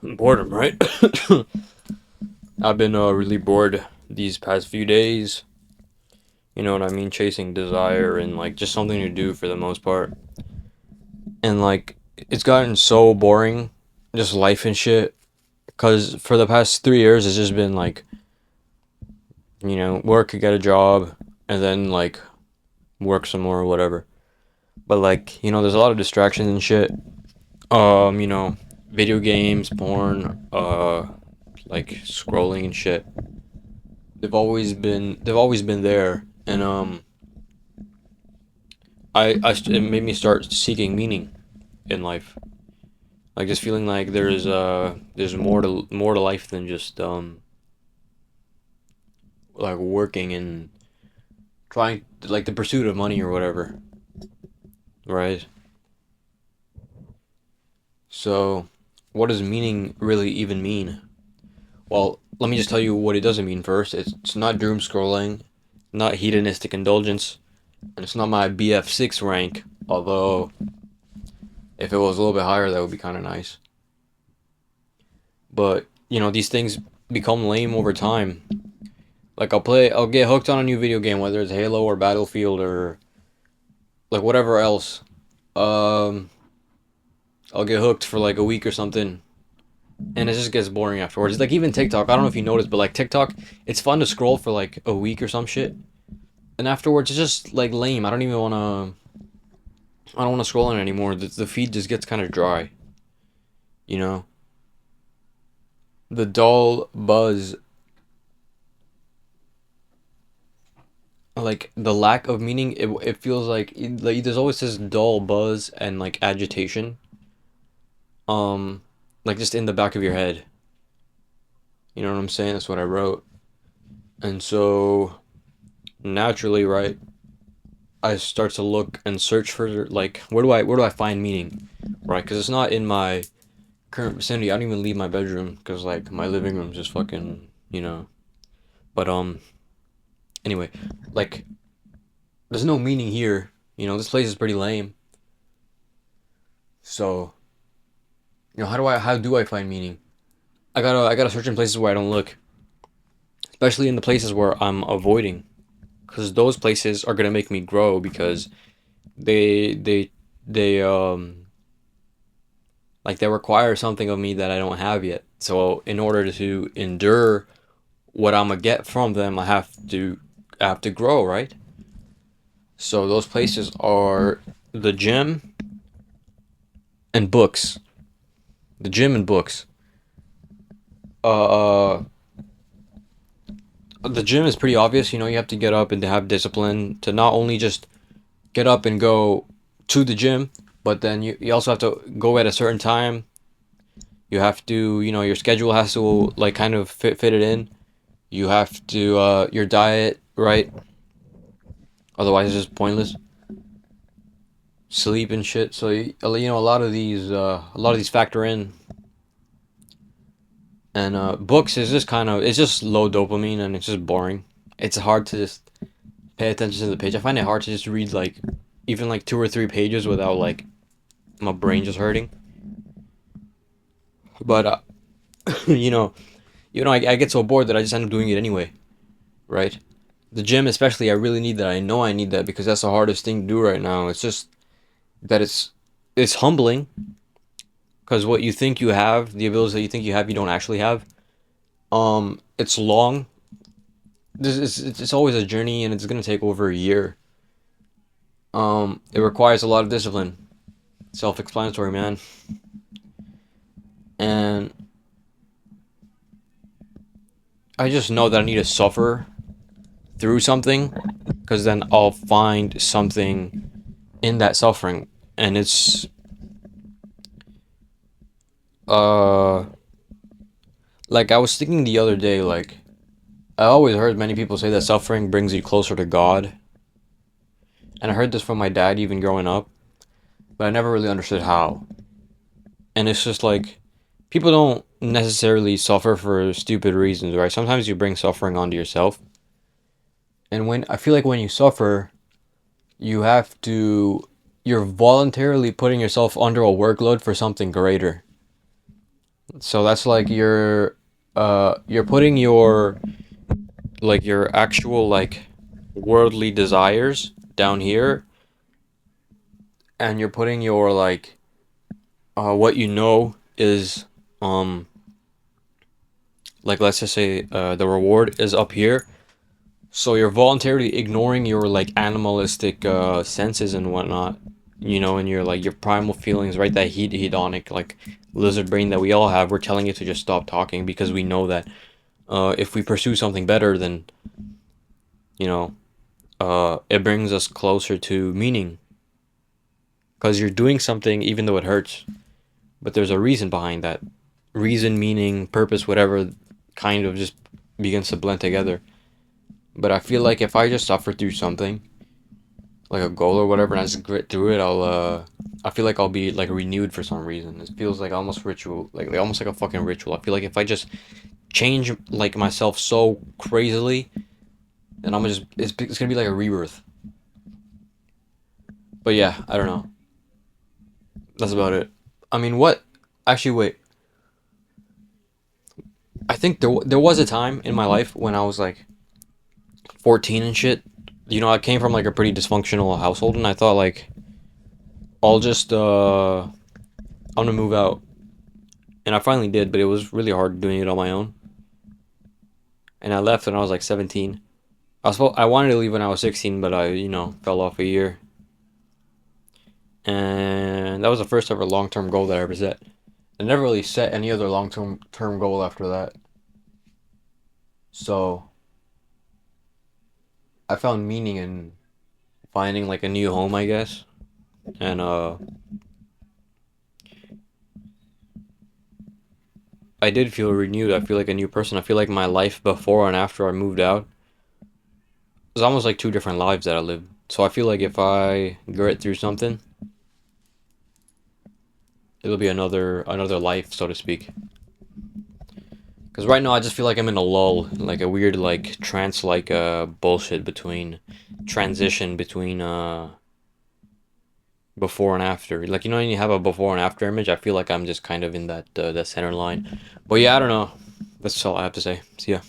Boredom, right? I've been really bored these past few days. You know what I mean? Chasing desire and like just something to do for the most part. And like it's gotten so boring, just life and shit. Cause for the past 3 years, it's just been like work, get a job, and then like work some more or whatever. But like there's a lot of distractions and shit. Um, you know, Video games, porn, like scrolling and shit. They've always been there, and it made me start seeking meaning in life, like just feeling like there's more to life than just like working and trying, like the pursuit of money or whatever, right? So what does meaning really even mean? Well, let me just tell you what it doesn't mean first. It's not doom scrolling, not hedonistic indulgence, and it's not my BF6 rank, although if it was a little bit higher, that would be kind of nice. But these things become lame over time. Like I'll get hooked on a new video game, whether it's Halo or Battlefield or like whatever else. Um, I'll get hooked for like a week or something, and it just gets boring afterwards. Like even TikTok, I don't know if you noticed, but like TikTok, it's fun to scroll for like a week or some shit, and afterwards it's just like lame. I don't want to scroll on it anymore. The feed just gets kind of dry, you know. The dull buzz, like the lack of meaning, it feels like there's always this dull buzz and like agitation, um like just in the back of your head, you know what I'm saying? That's what I wrote. And so naturally, right, I start to look and search for like where do I find meaning, right? Because it's not in my current vicinity. I don't even leave my bedroom because like my living room's just fucking, but anyway, like there's no meaning here. This place is pretty lame. So how do I find meaning? I gotta search in places where I don't look, especially in the places where I'm avoiding, because those places are gonna make me grow because they they they like they require something of me that I don't have yet. So in order to endure what I'm gonna get from them, I have to grow, right? So those places are the gym and books. The gym and books. Uh, the gym is pretty obvious. You have to get up and to have discipline to not only just get up and go to the gym, but then you also have to go at a certain time. You have to, your schedule has to like kind of fit it in. You have to your diet, right? Otherwise it's just pointless. Sleep and shit. So a lot of these factor in. And books is just it's just low dopamine and it's just boring. It's hard to just pay attention to the page. I find it hard to just read like even like 2 or 3 pages without like my brain just hurting. But you know, I get so bored that I just end up doing it anyway, right? The gym, especially, I really need that. I know I need that because that's the hardest thing to do right now. It's just that it's humbling because what you think you have, the abilities that you think you have, you don't actually have. It's long. It's always a journey, and it's gonna take over a year. It requires a lot of discipline. Self-explanatory, man. And I just know that I need to suffer through something because then I'll find something in that suffering. And it's uh like I was thinking the other day, like I always heard many people say that suffering brings you closer to God. And I heard this from my dad even growing up, but I never really understood how. And it's just like people don't necessarily suffer for stupid reasons, right? Sometimes you bring suffering onto yourself. And when I feel like when you suffer, you have you're voluntarily putting yourself under a workload for something greater. So that's like you're putting your like your actual like worldly desires down here, and you're putting your like what you know is um like let's just say the reward is up here. So you're voluntarily ignoring your like animalistic senses and whatnot, you know, and your like your primal feelings, right? That hedonic like lizard brain that we all have. We're telling it to just stop talking because we know that if we pursue something better, then you know it brings us closer to meaning. Because you're doing something even though it hurts, but there's a reason behind that. Reason, meaning, purpose, whatever, kind of just begins to blend together. But I feel like if I just suffer through something, like a goal or whatever, and I just grit through it, I feel like I'll be like renewed for some reason. It feels like almost ritual, like almost like a fucking ritual. I feel like if I just change like myself so crazily, then I'm just it's gonna be like a rebirth. But yeah, I don't know. That's about it. I mean, what? Actually, wait. I think there was a time in my life when I was like 14 and shit. You know, I came from like a pretty dysfunctional household, and I thought like I'll just I'm gonna move out, and I finally did, but it was really hard doing it on my own. And I left when I was like 17. I wanted to leave when I was 16, but I fell off a year, and that was the first ever long term goal that I ever set. I never really set any other long term goal after that. So I found meaning in finding like a new home, I guess, and I did feel renewed. I feel like a new person. I feel like my life before and after I moved out was almost like two different lives that I lived. So I feel like if I grit through something, it'll be another life, so to speak. Because right now I just feel like I'm in a lull, like a weird like trance like bullshit between transition between before and after. Like when you have a before and after image, I feel like I'm just kind of in that center line. But yeah, I don't know. That's all I have to say. See ya.